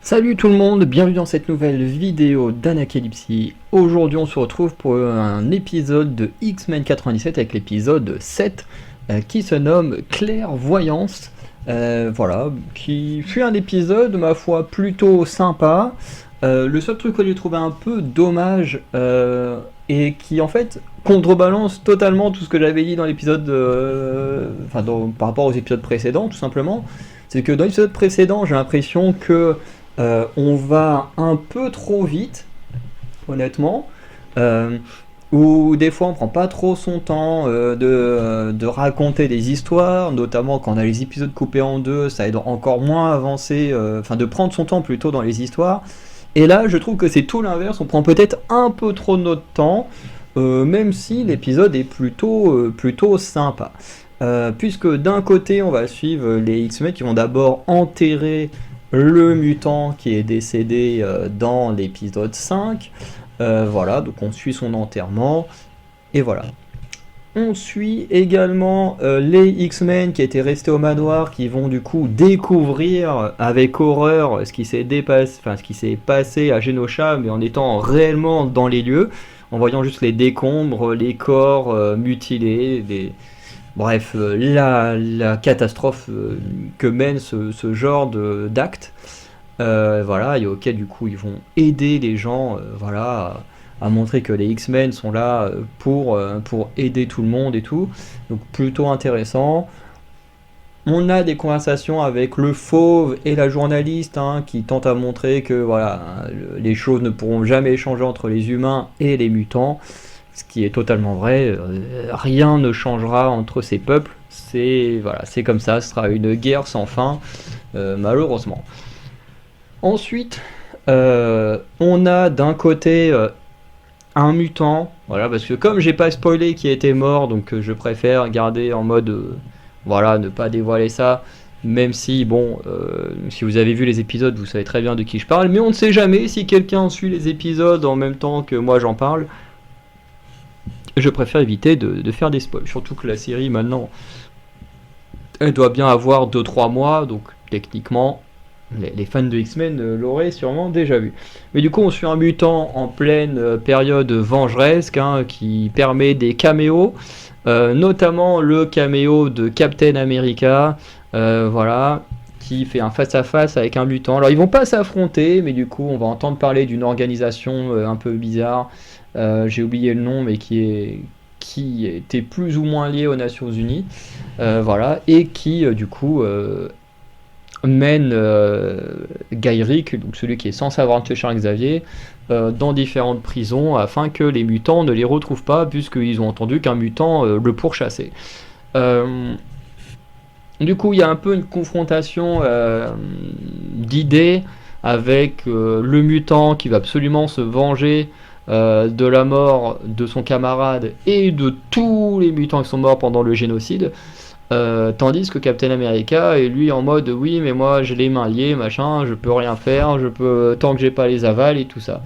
Salut tout le monde, bienvenue dans cette nouvelle vidéo d'Anacalypsy. Aujourd'hui on se retrouve pour un épisode de X-Men 97 avec l'épisode 7 qui se nomme Clairvoyance. Voilà, qui fut un épisode, ma foi, plutôt sympa. Le seul truc que j'ai trouvé un peu dommage et qui en fait contrebalance totalement tout ce que j'avais dit dans l'épisode, par rapport aux épisodes précédents tout simplement, c'est que dans l'épisode précédent j'ai l'impression que on va un peu trop vite, honnêtement, où des fois on prend pas trop son temps de raconter des histoires, notamment quand on a les épisodes coupés en deux, ça aide encore moins à avancer, de prendre son temps plutôt dans les histoires. Et là, je trouve que c'est tout l'inverse, on prend peut-être un peu trop de notre temps, même si l'épisode est plutôt sympa. Puisque d'un côté, on va suivre les X-Men qui vont d'abord enterrer le mutant qui est décédé dans l'épisode 5. Voilà, donc on suit son enterrement. Et voilà. On suit également les X-Men qui étaient restés au manoir, qui vont du coup découvrir avec horreur ce qui s'est passé à Genosha, mais en étant réellement dans les lieux, en voyant juste les décombres, les corps mutilés, bref, la catastrophe que mène ce genre d'acte, voilà, et auquel du coup ils vont aider les gens, voilà, à montrer que les X-Men sont là pour aider tout le monde et tout, donc plutôt intéressant. On a des conversations avec le fauve et la journaliste qui tentent à montrer que voilà, les choses ne pourront jamais changer entre les humains et les mutants. Ce qui est totalement vrai, rien ne changera entre ces peuples, c'est comme ça, ce sera une guerre sans fin, malheureusement. Ensuite, on a d'un côté un mutant, voilà, parce que comme j'ai pas spoilé qui était mort, donc je préfère garder en mode, voilà, ne pas dévoiler ça, même si, bon, si vous avez vu les épisodes, vous savez très bien de qui je parle, mais on ne sait jamais si quelqu'un suit les épisodes en même temps que moi j'en parle. Je préfère éviter de faire des spoils, surtout que la série maintenant elle doit bien avoir 2-3 mois, donc techniquement les fans de X-Men l'auraient sûrement déjà vu. Mais du coup on suit un mutant en pleine période vengeresque qui permet des caméos, notamment le caméo de Captain America, voilà, qui fait un face-à-face avec un mutant. Alors ils vont pas s'affronter, mais du coup on va entendre parler d'une organisation un peu bizarre. J'ai oublié le nom, mais qui était plus ou moins lié aux Nations Unies, voilà, et qui du coup mène Gyrick, donc celui qui est censé avoir tué Charles Xavier, dans différentes prisons afin que les mutants ne les retrouvent pas, puisqu'ils ont entendu qu'un mutant le pourchassait. Du coup, il y a un peu une confrontation d'idées avec le mutant qui va absolument se venger de la mort de son camarade et de tous les mutants qui sont morts pendant le génocide, tandis que Captain America est lui en mode oui mais moi j'ai les mains liées, machin, je peux rien faire, tant que j'ai pas les avals et tout ça.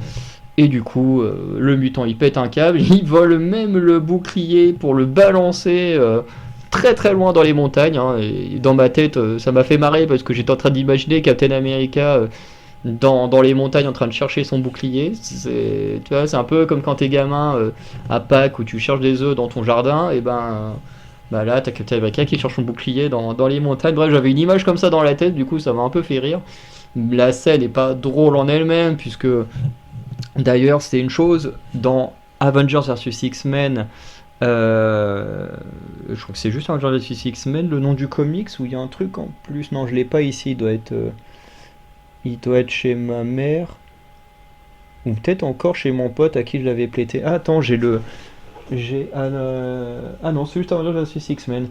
Et du coup le mutant il pète un câble, il vole même le bouclier pour le balancer très très loin dans les montagnes, et dans ma tête ça m'a fait marrer parce que j'étais en train d'imaginer Captain America dans les montagnes en train de chercher son bouclier. Tu vois, c'est un peu comme quand t'es gamin à Pâques où tu cherches des œufs dans ton jardin, et là t'as Captain America qui cherche son bouclier dans les montagnes. Bref, j'avais une image comme ça dans la tête, du coup ça m'a un peu fait rire. La scène n'est pas drôle en elle-même, puisque d'ailleurs c'est une chose dans Avengers vs X-Men, je crois que c'est juste Avengers vs X-Men le nom du comics, où il y a un truc en plus. Non, je l'ai pas ici, il doit être chez ma mère. Ou peut-être encore chez mon pote à qui je l'avais prêté. Ah, attends, ah non, c'est juste Avengers vs X-Men.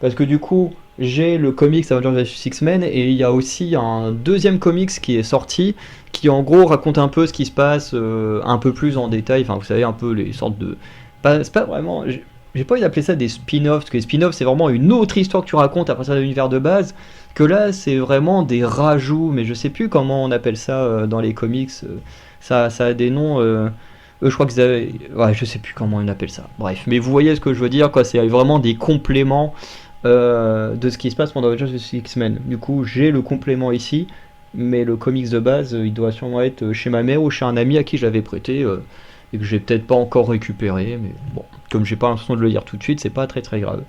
Parce que du coup, j'ai le comics Avengers vs X-Men et il y a aussi un deuxième comics qui est sorti, qui en gros raconte un peu ce qui se passe un peu plus en détail. Enfin, vous savez, un peu les sortes de... c'est pas vraiment... J'ai pas envie d'appeler ça des spin-offs, parce que les spin-offs c'est vraiment une autre histoire que tu racontes à partir de l'univers de base, que là c'est vraiment des rajouts, mais je sais plus comment on appelle ça dans les comics, ça a des noms, je crois que ouais, je sais plus comment on appelle ça, bref, mais vous voyez ce que je veux dire, quoi, c'est vraiment des compléments de ce qui se passe pendant Avengers vs X-Men. Du coup j'ai le complément ici, mais le comics de base, il doit sûrement être chez ma mère ou chez un ami à qui je l'avais prêté, et que j'ai peut-être pas encore récupéré, mais bon, comme j'ai pas l'impression de le lire tout de suite, c'est pas très très grave.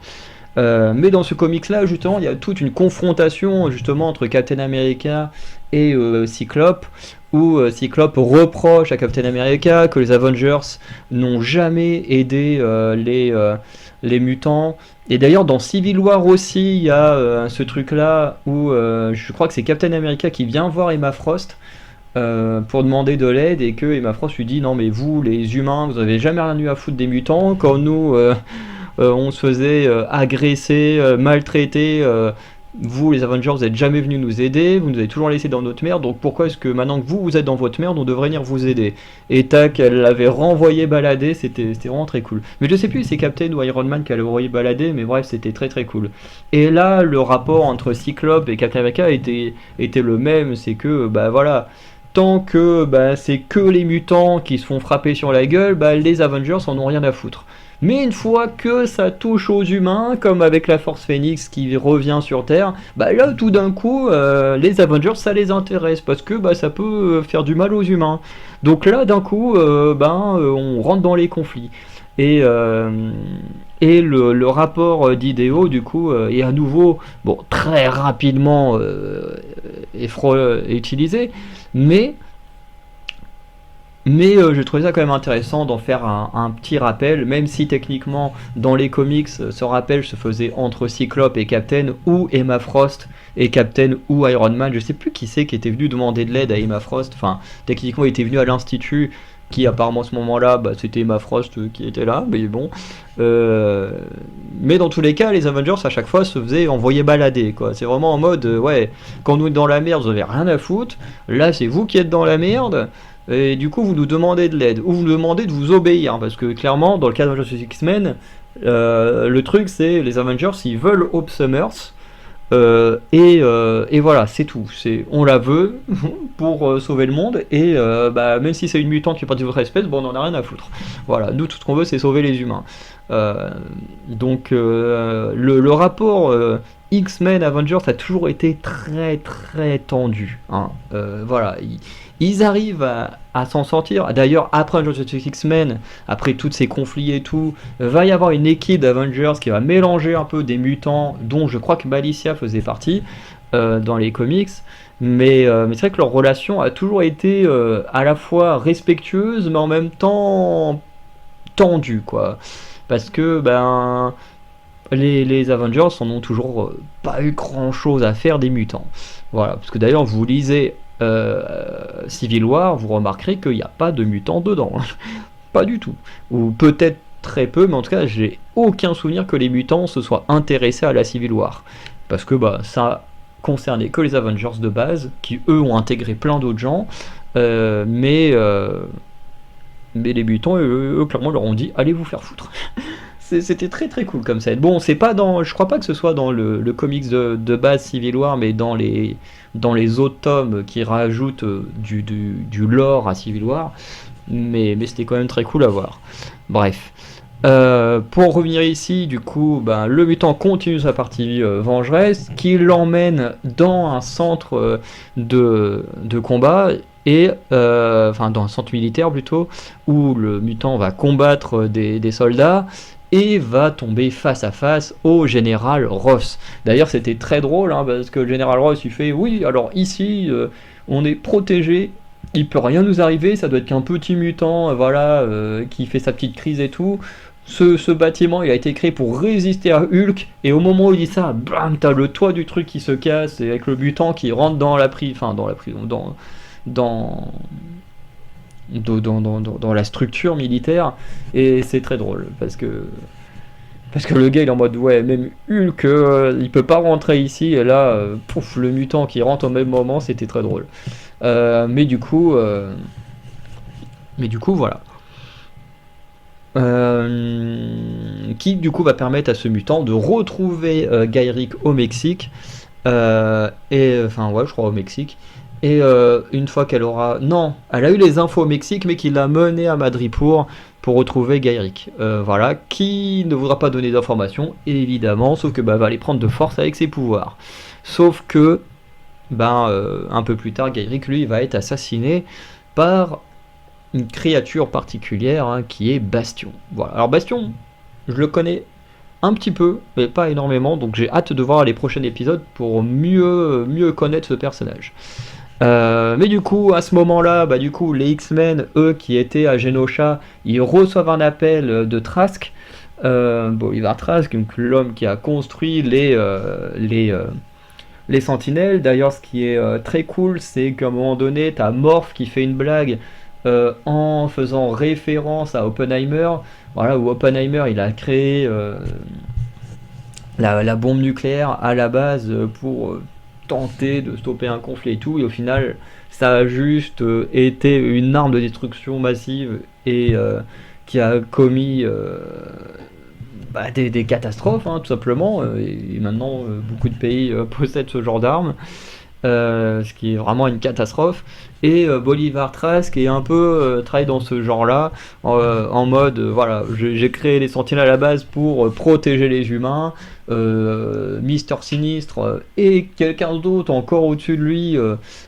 Mais dans ce comics-là, justement, il y a toute une confrontation justement entre Captain America et Cyclope, où Cyclope reproche à Captain America que les Avengers n'ont jamais aidé les mutants. Et d'ailleurs, dans Civil War aussi, il y a ce truc-là où je crois que c'est Captain America qui vient voir Emma Frost pour demander de l'aide, et que Emma Frost lui dit non mais vous les humains vous avez jamais rien eu à foutre des mutants quand nous on se faisait agresser, maltraiter, vous les Avengers vous êtes jamais venus nous aider, vous nous avez toujours laissé dans notre merde, donc pourquoi est-ce que maintenant que vous êtes dans votre merde on devrait venir vous aider? Et tac, elle l'avait renvoyé balader, c'était vraiment très cool. Mais je sais plus si c'est Captain ou Iron Man qui l'avait renvoyé balader, mais bref c'était très très cool. Et là le rapport entre Cyclope et Captain America était le même, c'est que bah voilà, tant que bah, c'est que les mutants qui se font frapper sur la gueule, bah, les Avengers en ont rien à foutre. Mais une fois que ça touche aux humains, comme avec la Force Phoenix qui revient sur Terre, bah là tout d'un coup, les Avengers ça les intéresse parce que bah, ça peut faire du mal aux humains. Donc là d'un coup, on rentre dans les conflits. Et, euh, et le rapport d'idéaux du coup est à nouveau, bon, très rapidement utilisé, mais je trouvais ça quand même intéressant d'en faire un petit rappel, même si techniquement dans les comics ce rappel se faisait entre Cyclope et Captain, ou Emma Frost et Captain, ou Iron Man. Je sais plus qui c'est qui était venu demander de l'aide à Emma Frost. Enfin, techniquement il était venu à l'institut, qui apparemment à ce moment-là, bah, c'était Emma Frost qui était là, mais bon. Euh, mais dans tous les cas, les Avengers à chaque fois se faisaient envoyer balader, quoi. C'est vraiment en mode, ouais, quand nous êtes dans la merde, vous avez rien à foutre. Là, c'est vous qui êtes dans la merde. Et du coup, vous nous demandez de l'aide, ou vous nous demandez de vous obéir, hein, parce que clairement, dans le cas d'Avengers X-Men, le truc c'est les Avengers, ils veulent Hope Summers, et voilà, c'est tout. On la veut pour sauver le monde, et bah, même si c'est une mutante qui est pas de votre espèce, bon, on en a rien à foutre. Voilà, nous, tout ce qu'on veut, c'est sauver les humains. Euh, donc, le rapport X-Men Avengers a toujours été très très tendu, hein. Voilà, ils arrivent à s'en sortir. D'ailleurs, après Avengers X-Men, après tous ces conflits et tout, va y avoir une équipe d'Avengers qui va mélanger un peu des mutants, dont je crois que Malicia faisait partie dans les comics. Mais c'est vrai que leur relation a toujours été à la fois respectueuse, mais en même temps tendue, quoi. Parce que ben les Avengers en ont toujours pas eu grand chose à faire des mutants. Voilà, parce que d'ailleurs vous lisez Civil War, vous remarquerez qu'il n'y a pas de mutants dedans. Pas du tout. Ou peut-être très peu, mais en tout cas j'ai aucun souvenir que les mutants se soient intéressés à la Civil War. Parce que bah, ça concernait que les Avengers de base, qui eux ont intégré plein d'autres gens, euh, mais, euh, mais les mutants, eux, clairement leur ont dit allez vous faire foutre. C'était très très cool comme ça. Bon, c'est pas dans, je crois pas que ce soit dans le comics de base Civil War, mais dans les autres tomes qui rajoutent du lore à Civil War. Mais c'était quand même très cool à voir. Bref. Pour revenir ici, du coup, ben, le mutant continue sa partie vengeresse, qui l'emmène dans un centre de combat, et enfin dans un centre militaire plutôt, où le mutant va combattre des soldats et va tomber face à face au général Ross. D'ailleurs, c'était très drôle, hein, parce que le général Ross il fait oui, alors ici on est protégé, il peut rien nous arriver, ça doit être qu'un petit mutant, voilà, qui fait sa petite crise et tout. Ce bâtiment, il a été créé pour résister à Hulk, et au moment où il dit ça, bam, t'as le toit du truc qui se casse, et avec le mutant qui rentre dans la prison, enfin dans la prison, dans, dans la structure militaire, et c'est très drôle, parce que le gars il est en mode ouais, même Hulk il peut pas rentrer ici, et là pouf, le mutant qui rentre au même moment, c'était très drôle. Mais du coup voilà. Qui du coup va permettre à ce mutant de retrouver Gyrich au Mexique, et enfin ouais, je crois au Mexique. Et une fois qu'elle aura, non, elle a eu les infos au Mexique, mais qui l'a mené à Madripoor pour retrouver Gyrich, voilà, qui ne voudra pas donner d'informations évidemment, sauf que bah, va les prendre de force avec ses pouvoirs. Sauf que un peu plus tard, Gaeric, lui, va être assassiné par une créature particulière, hein, qui est Bastion. Voilà. Alors Bastion, je le connais un petit peu, mais pas énormément, donc j'ai hâte de voir les prochains épisodes pour mieux connaître ce personnage. Mais du coup, à ce moment-là, les X-Men, eux, qui étaient à Genosha, ils reçoivent un appel de Trask. Bolivar Trask, donc l'homme qui a construit les Sentinelles. D'ailleurs, ce qui est très cool, c'est qu'à un moment donné, t'as Morph qui fait une blague en faisant référence à Oppenheimer. Voilà, où Oppenheimer, il a créé la bombe nucléaire à la base pour tenter de stopper un conflit et tout, et au final ça a juste été une arme de destruction massive et qui a commis des catastrophes, hein, tout simplement, et maintenant beaucoup de pays possèdent ce genre d'armes. Ce qui est vraiment une catastrophe. Et Bolivar Trask est un peu travaille dans ce genre-là, en mode voilà, j'ai créé les Sentinelles à la base pour protéger les humains. Mister Sinistre et quelqu'un d'autre encore au-dessus de lui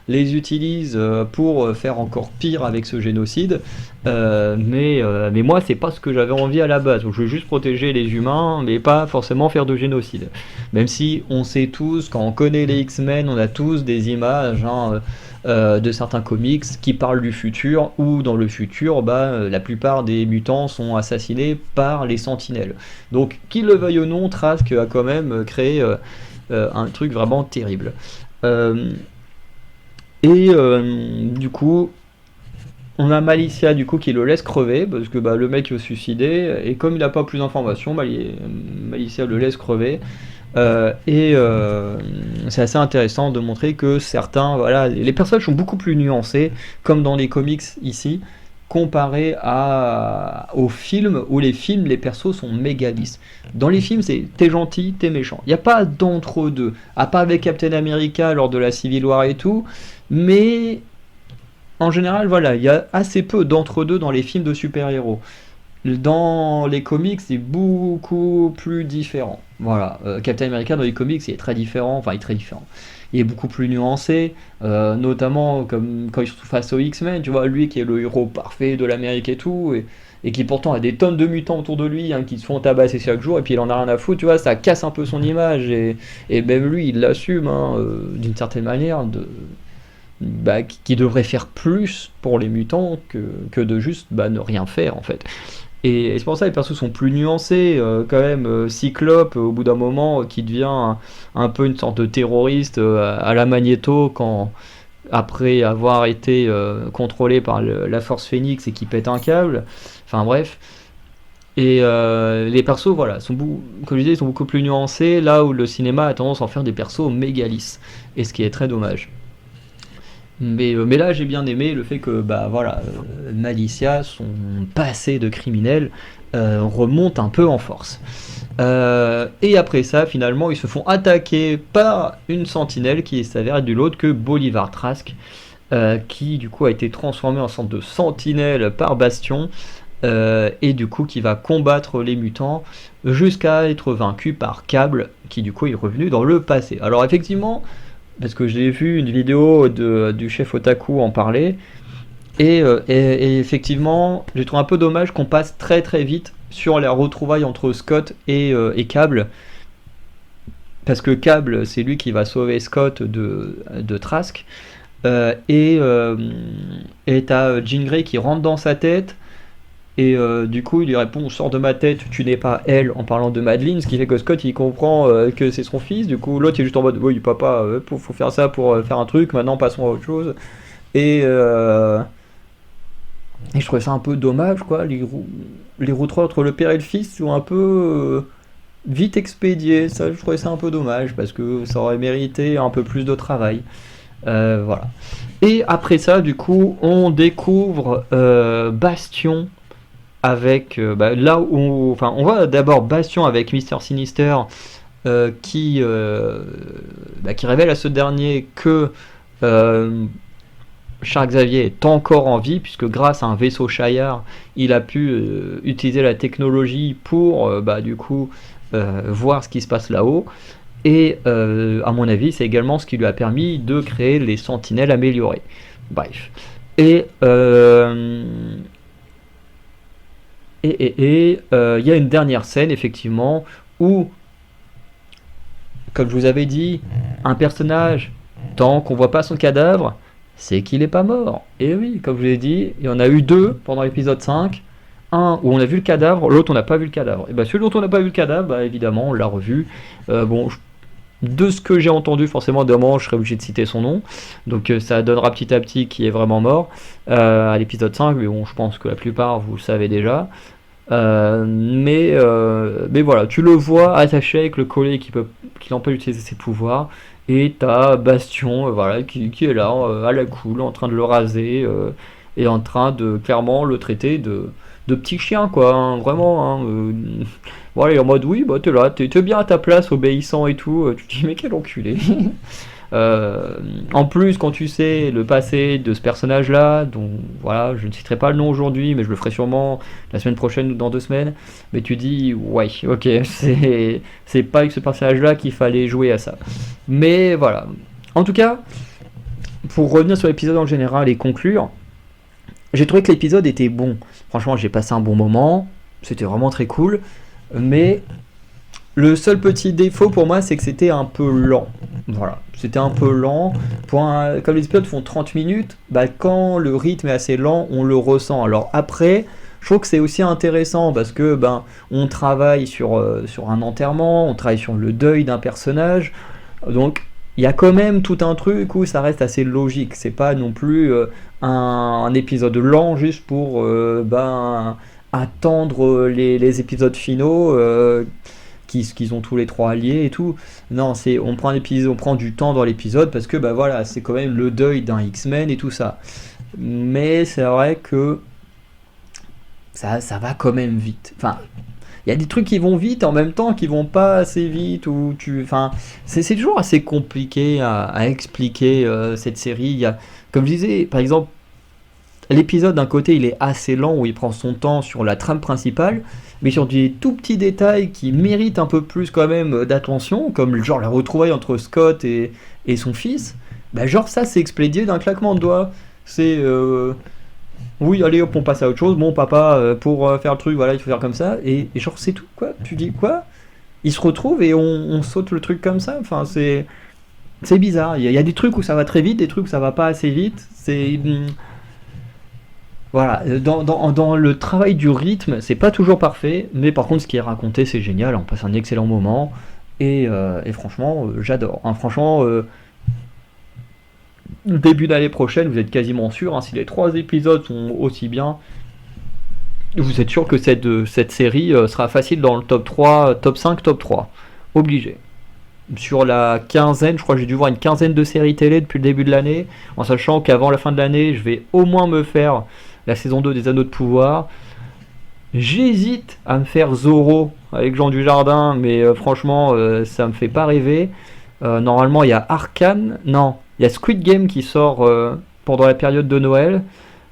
les utilise pour faire encore pire avec ce génocide. Mais moi, c'est pas ce que j'avais envie à la base. Donc, je veux juste protéger les humains, mais pas forcément faire de génocide. Même si on sait tous, quand on connaît les X-Men, on a tous des images, hein, de certains comics qui parlent du futur, où dans le futur, la plupart des mutants sont assassinés par les Sentinelles. Donc, qu'il le veuille ou non, Trask a quand même créé un truc vraiment terrible. Du coup, on a Malicia du coup qui le laisse crever parce que le mec veut se suicider, et comme il n'a pas plus d'informations, Malicia le laisse crever. C'est assez intéressant de montrer que certains, voilà, les personnages sont beaucoup plus nuancés, comme dans les comics ici, comparé aux films, où les films, les persos sont méga lisses. Dans les films, c'est t'es gentil, t'es méchant. Il n'y a pas d'entre-deux, à part avec Captain America lors de la Civil War et tout, mais en général, voilà, il y a assez peu d'entre-deux dans les films de super-héros. Dans les comics, c'est beaucoup plus différent. Voilà, Captain America dans les comics, il est très différent, enfin il est très différent. Il est beaucoup plus nuancé, notamment comme quand il se trouve face aux X-Men, tu vois, lui qui est le héros parfait de l'Amérique et tout, et qui pourtant a des tonnes de mutants autour de lui, hein, qui se font tabasser chaque jour, et puis il en a rien à foutre, tu vois, ça casse un peu son image, et même lui, il l'assume, hein, d'une certaine manière, qui devrait faire plus pour les mutants que de juste ne rien faire en fait. Et c'est pour ça que les persos sont plus nuancés, quand même. Cyclope, au bout d'un moment, qui devient un peu une sorte de terroriste à la Magneto, après avoir été contrôlé par la Force Phoenix et qui pète un câble. Enfin bref. Et les persos, voilà, comme je disais, sont beaucoup plus nuancés, là où le cinéma a tendance à en faire des persos méga lisses. Et ce qui est très dommage. Mais là, j'ai bien aimé le fait que Malicia, son passé de criminel, remonte un peu en force. Et après ça, finalement, ils se font attaquer par une sentinelle qui s'avère être du autre que Bolivar Trask, qui du coup a été transformé en sorte de sentinelle par Bastion, et du coup qui va combattre les mutants jusqu'à être vaincu par Cable, qui du coup est revenu dans le passé. Alors effectivement, parce que j'ai vu une vidéo du chef Otaku en parler, et effectivement, je trouve un peu dommage qu'on passe très très vite sur la retrouvaille entre Scott et Cable, parce que Cable, c'est lui qui va sauver Scott de Trask, et t'as Jean Grey qui rentre dans sa tête, et du coup il lui répond sors de ma tête, tu n'es pas elle, en parlant de Madeline, ce qui fait que Scott il comprend que c'est son fils. Du coup l'autre il est juste en mode oui papa, faut faire ça pour faire un truc, maintenant passons à autre chose. Et je trouvais ça un peu dommage, quoi. Les retrouvailles entre le père et le fils sont un peu vite expédiées. Ça, je trouvais ça un peu dommage parce que ça aurait mérité un peu plus de travail. Voilà. Et après ça, du coup, on découvre Bastion avec là où, enfin, on voit d'abord Bastion avec Mister Sinister qui révèle à ce dernier que Charles Xavier est encore en vie, puisque grâce à un vaisseau Shire, il a pu utiliser la technologie pour du coup voir ce qui se passe là-haut. Et à mon avis, c'est également ce qui lui a permis de créer les sentinelles améliorées. Bref. Et il y a une dernière scène, effectivement, où, comme je vous avais dit, un personnage, tant qu'on voit pas son cadavre, c'est qu'il est pas mort. Et oui, comme je vous l'ai dit, il y en a eu 2 pendant l'épisode 5. Un où on a vu le cadavre, l'autre on n'a pas vu le cadavre. Et bah celui dont on n'a pas vu le cadavre, bah évidemment on l'a revu. De ce que j'ai entendu, forcément d'un moment je serais obligé de citer son nom. Donc ça donnera petit à petit qui est vraiment mort à l'épisode 5, mais bon je pense que la plupart vous le savez déjà. Mais voilà, tu le vois attaché avec le collet qui l'empêche d'utiliser ses pouvoirs. Et t'as Bastion voilà, qui est là à la cool en train de le raser et en train de clairement le traiter de petit chien quoi, hein, vraiment. Hein, voilà, il est en mode oui, bah t'es là, t'es bien à ta place, obéissant et tout. Tu te dis mais quel enculé. En plus, quand tu sais le passé de ce personnage-là, dont voilà, je ne citerai pas le nom aujourd'hui, mais je le ferai sûrement la semaine prochaine ou dans 2 semaines, mais tu dis ouais, ok, c'est pas avec ce personnage-là qu'il fallait jouer à ça. Mais voilà. En tout cas, pour revenir sur l'épisode en général et conclure, j'ai trouvé que l'épisode était bon. Franchement, j'ai passé un bon moment, c'était vraiment très cool, mais le seul petit défaut pour moi, c'est que c'était un peu lent. Voilà, c'était un peu lent. Comme les épisodes font 30 minutes, bah, quand le rythme est assez lent, on le ressent. Alors après, je trouve que c'est aussi intéressant parce que on travaille sur un enterrement, on travaille sur le deuil d'un personnage. Donc il y a quand même tout un truc où ça reste assez logique. C'est pas non plus un épisode lent juste pour attendre les épisodes finaux. Qu'ils ont tous les 3 alliés et tout. Non, on prend du temps dans l'épisode parce que voilà, c'est quand même le deuil d'un X-Men et tout ça. Mais c'est vrai que ça va quand même vite. Enfin, il y a des trucs qui vont vite en même temps qui vont pas assez vite c'est toujours assez compliqué à expliquer cette série. Comme je disais, par exemple, l'épisode d'un côté il est assez lent où il prend son temps sur la trame principale, mais sur des tout petits détails qui méritent un peu plus quand même d'attention, comme genre la retrouvaille entre Scott et son fils, genre ça c'est expédié d'un claquement de doigts. C'est oui allez hop on passe à autre chose, bon papa pour faire le truc voilà il faut faire comme ça, et genre c'est tout quoi, tu dis quoi, ils se retrouvent et on saute le truc comme ça, enfin c'est bizarre, il y a des trucs où ça va très vite, des trucs où ça va pas assez vite, voilà, dans le travail du rythme, c'est pas toujours parfait, mais par contre, ce qui est raconté, c'est génial, on passe un excellent moment, et franchement, j'adore. Hein, franchement, le début d'année prochaine, vous êtes quasiment sûr, hein, si les 3 épisodes sont aussi bien, vous êtes sûr que cette série sera facile dans le top 3, top 5, top 3. Obligé. Sur la quinzaine, je crois que j'ai dû voir une quinzaine de séries télé depuis le début de l'année, en sachant qu'avant la fin de l'année, je vais au moins me faire la saison 2 des Anneaux de Pouvoir. J'hésite à me faire Zorro avec Jean Dujardin, mais franchement, ça me fait pas rêver. Normalement, il y a Arcane, non, il y a Squid Game qui sort pendant la période de Noël.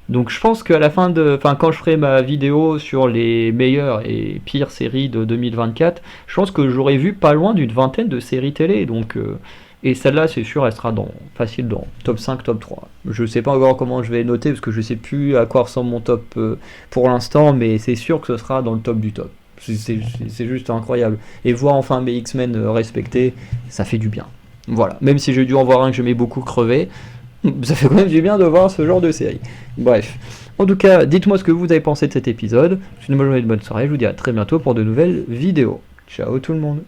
Donc je pense qu'à la fin quand je ferai ma vidéo sur les meilleures et pires séries de 2024, je pense que j'aurai vu pas loin d'une vingtaine de séries télé. Donc et celle-là, c'est sûr, elle sera facile dans top 5, top 3. Je sais pas encore comment je vais noter parce que je sais plus à quoi ressemble mon top pour l'instant, mais c'est sûr que ce sera dans le top du top. C'est juste incroyable. Et voir enfin mes X-Men respectés, ça fait du bien. Voilà, même si j'ai dû en voir un que j'aimais beaucoup crever, ça fait quand même du bien de voir ce genre de série. Bref. En tout cas, dites-moi ce que vous avez pensé de cet épisode. Je vous souhaite une bonne soirée. Je vous dis à très bientôt pour de nouvelles vidéos. Ciao tout le monde.